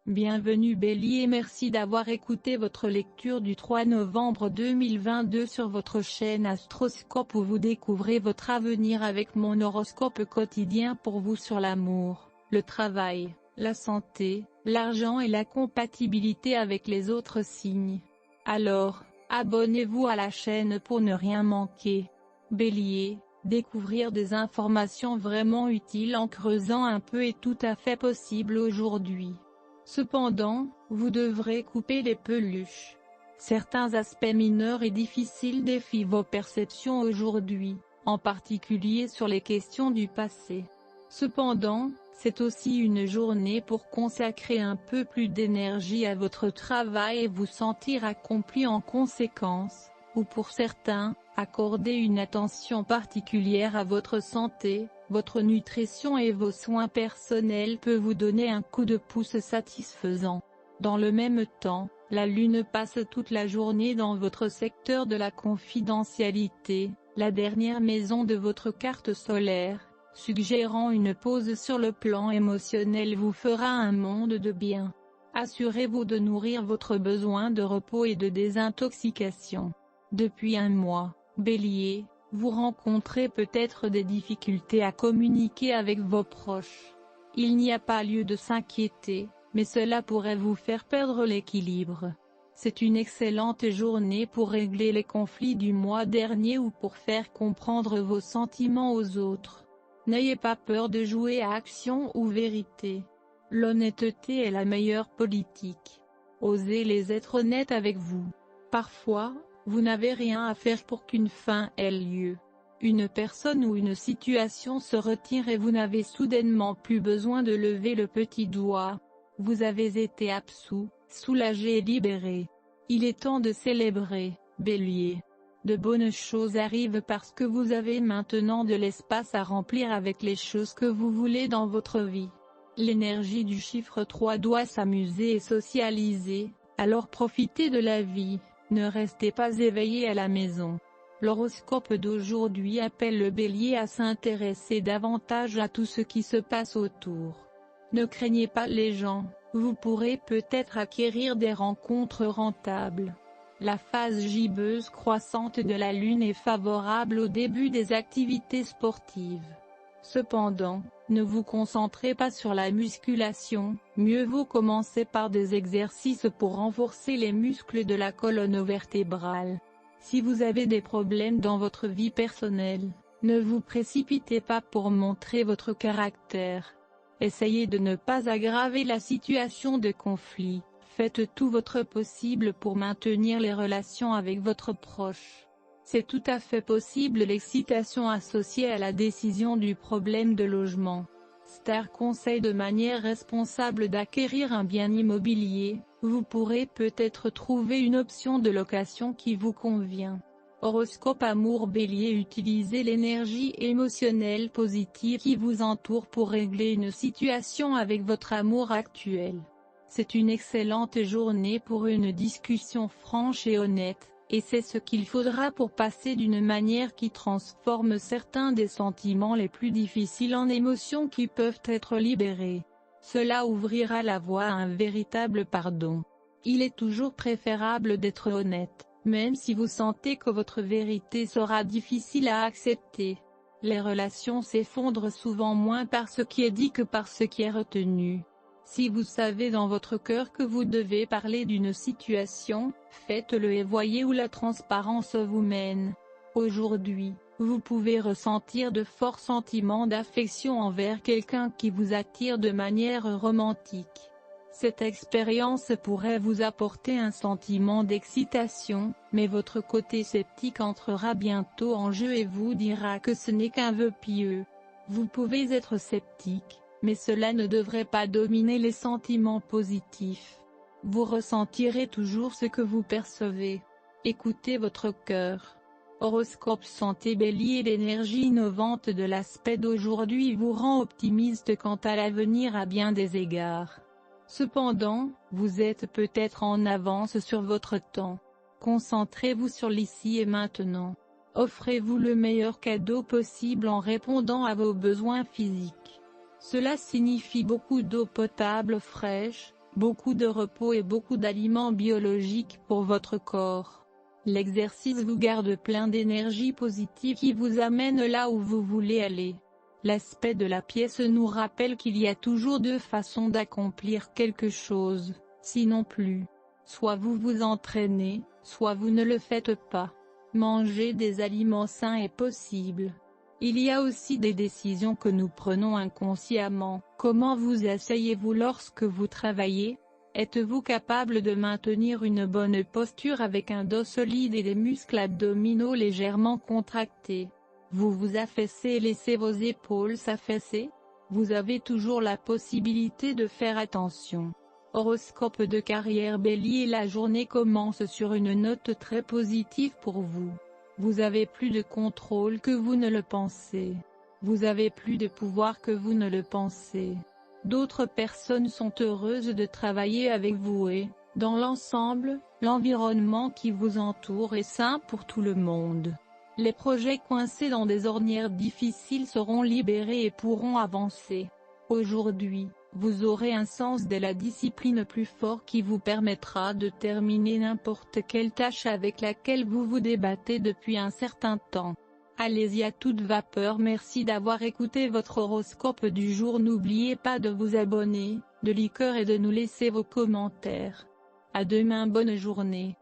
Bienvenue Bélier et merci d'avoir écouté votre lecture du 3 novembre 2022 sur votre chaîne Astroscope où vous découvrez votre avenir avec mon horoscope quotidien pour vous sur l'amour, le travail, la santé, l'argent et la compatibilité avec les autres signes. Alors, abonnez-vous à la chaîne pour ne rien manquer. Bélier, découvrir des informations vraiment utiles en creusant un peu est tout à fait possible aujourd'hui. Cependant, vous devrez couper les peluches. Certains aspects mineurs et difficiles défient vos perceptions aujourd'hui, en particulier sur les questions du passé. Cependant, c'est aussi une journée pour consacrer un peu plus d'énergie à votre travail et vous sentir accompli en conséquence, ou pour certains, accorder une attention particulière à votre santé. Votre nutrition et vos soins personnels peuvent vous donner un coup de pouce satisfaisant. Dans le même temps, la Lune passe toute la journée dans votre secteur de la confidentialité, la dernière maison de votre carte solaire, suggérant une pause sur le plan émotionnel vous fera un monde de bien. Assurez-vous de nourrir votre besoin de repos et de désintoxication. Depuis un mois, Bélier, vous rencontrez peut-être des difficultés à communiquer avec vos proches. Il n'y a pas lieu de s'inquiéter, mais cela pourrait vous faire perdre l'équilibre. C'est une excellente journée pour régler les conflits du mois dernier ou pour faire comprendre vos sentiments aux autres. N'ayez pas peur de jouer à action ou vérité. L'honnêteté est la meilleure politique. Osez les être honnêtes avec vous. Parfois, vous n'avez rien à faire pour qu'une fin ait lieu. Une personne ou une situation se retire et vous n'avez soudainement plus besoin de lever le petit doigt. Vous avez été absous, soulagé et libéré. Il est temps de célébrer, Bélier. De bonnes choses arrivent parce que vous avez maintenant de l'espace à remplir avec les choses que vous voulez dans votre vie. L'énergie du chiffre 3 doit s'amuser et socialiser, alors profitez de la vie. Ne restez pas éveillé à la maison. L'horoscope d'aujourd'hui appelle le Bélier à s'intéresser davantage à tout ce qui se passe autour. Ne craignez pas les gens, vous pourrez peut-être acquérir des rencontres rentables. La phase gibbeuse croissante de la Lune est favorable au début des activités sportives. Cependant, ne vous concentrez pas sur la musculation, mieux vaut commencer par des exercices pour renforcer les muscles de la colonne vertébrale. Si vous avez des problèmes dans votre vie personnelle, ne vous précipitez pas pour montrer votre caractère. Essayez de ne pas aggraver la situation de conflit, faites tout votre possible pour maintenir les relations avec votre proche. C'est tout à fait possible l'excitation associée à la décision du problème de logement. Star conseille de manière responsable d'acquérir un bien immobilier, vous pourrez peut-être trouver une option de location qui vous convient. Horoscope amour Bélier, utilisez l'énergie émotionnelle positive qui vous entoure pour régler une situation avec votre amour actuel. C'est une excellente journée pour une discussion franche et honnête. Et c'est ce qu'il faudra pour passer d'une manière qui transforme certains des sentiments les plus difficiles en émotions qui peuvent être libérées. Cela ouvrira la voie à un véritable pardon. Il est toujours préférable d'être honnête, même si vous sentez que votre vérité sera difficile à accepter. Les relations s'effondrent souvent moins par ce qui est dit que par ce qui est retenu. Si vous savez dans votre cœur que vous devez parler d'une situation, faites-le et voyez où la transparence vous mène. Aujourd'hui, vous pouvez ressentir de forts sentiments d'affection envers quelqu'un qui vous attire de manière romantique. Cette expérience pourrait vous apporter un sentiment d'excitation, mais votre côté sceptique entrera bientôt en jeu et vous dira que ce n'est qu'un vœu pieux. Vous pouvez être sceptique, mais cela ne devrait pas dominer les sentiments positifs. Vous ressentirez toujours ce que vous percevez. Écoutez votre cœur. Horoscope santé Bélier, l'énergie innovante de l'aspect d'aujourd'hui vous rend optimiste quant à l'avenir à bien des égards. Cependant, vous êtes peut-être en avance sur votre temps. Concentrez-vous sur l'ici et maintenant. Offrez-vous le meilleur cadeau possible en répondant à vos besoins physiques. Cela signifie beaucoup d'eau potable fraîche, beaucoup de repos et beaucoup d'aliments biologiques pour votre corps. L'exercice vous garde plein d'énergie positive qui vous amène là où vous voulez aller. L'aspect de la pièce nous rappelle qu'il y a toujours deux façons d'accomplir quelque chose, sinon plus. Soit vous vous entraînez, soit vous ne le faites pas. Manger des aliments sains est possible. Il y a aussi des décisions que nous prenons inconsciemment. Comment vous asseyez-vous lorsque vous travaillez? Êtes-vous capable de maintenir une bonne posture avec un dos solide et des muscles abdominaux légèrement contractés? Vous vous affaissez et laissez vos épaules s'affaisser? Vous avez toujours la possibilité de faire attention. Horoscope de carrière Bélier. La journée commence sur une note très positive pour vous. Vous avez plus de contrôle que vous ne le pensez. Vous avez plus de pouvoir que vous ne le pensez. D'autres personnes sont heureuses de travailler avec vous et, dans l'ensemble, l'environnement qui vous entoure est sain pour tout le monde. Les projets coincés dans des ornières difficiles seront libérés et pourront avancer. Aujourd'hui, vous aurez un sens de la discipline plus fort qui vous permettra de terminer n'importe quelle tâche avec laquelle vous vous débattez depuis un certain temps. Allez-y à toute vapeur. Merci d'avoir écouté votre horoscope du jour. N'oubliez pas de vous abonner, de liker et de nous laisser vos commentaires. À demain, bonne journée.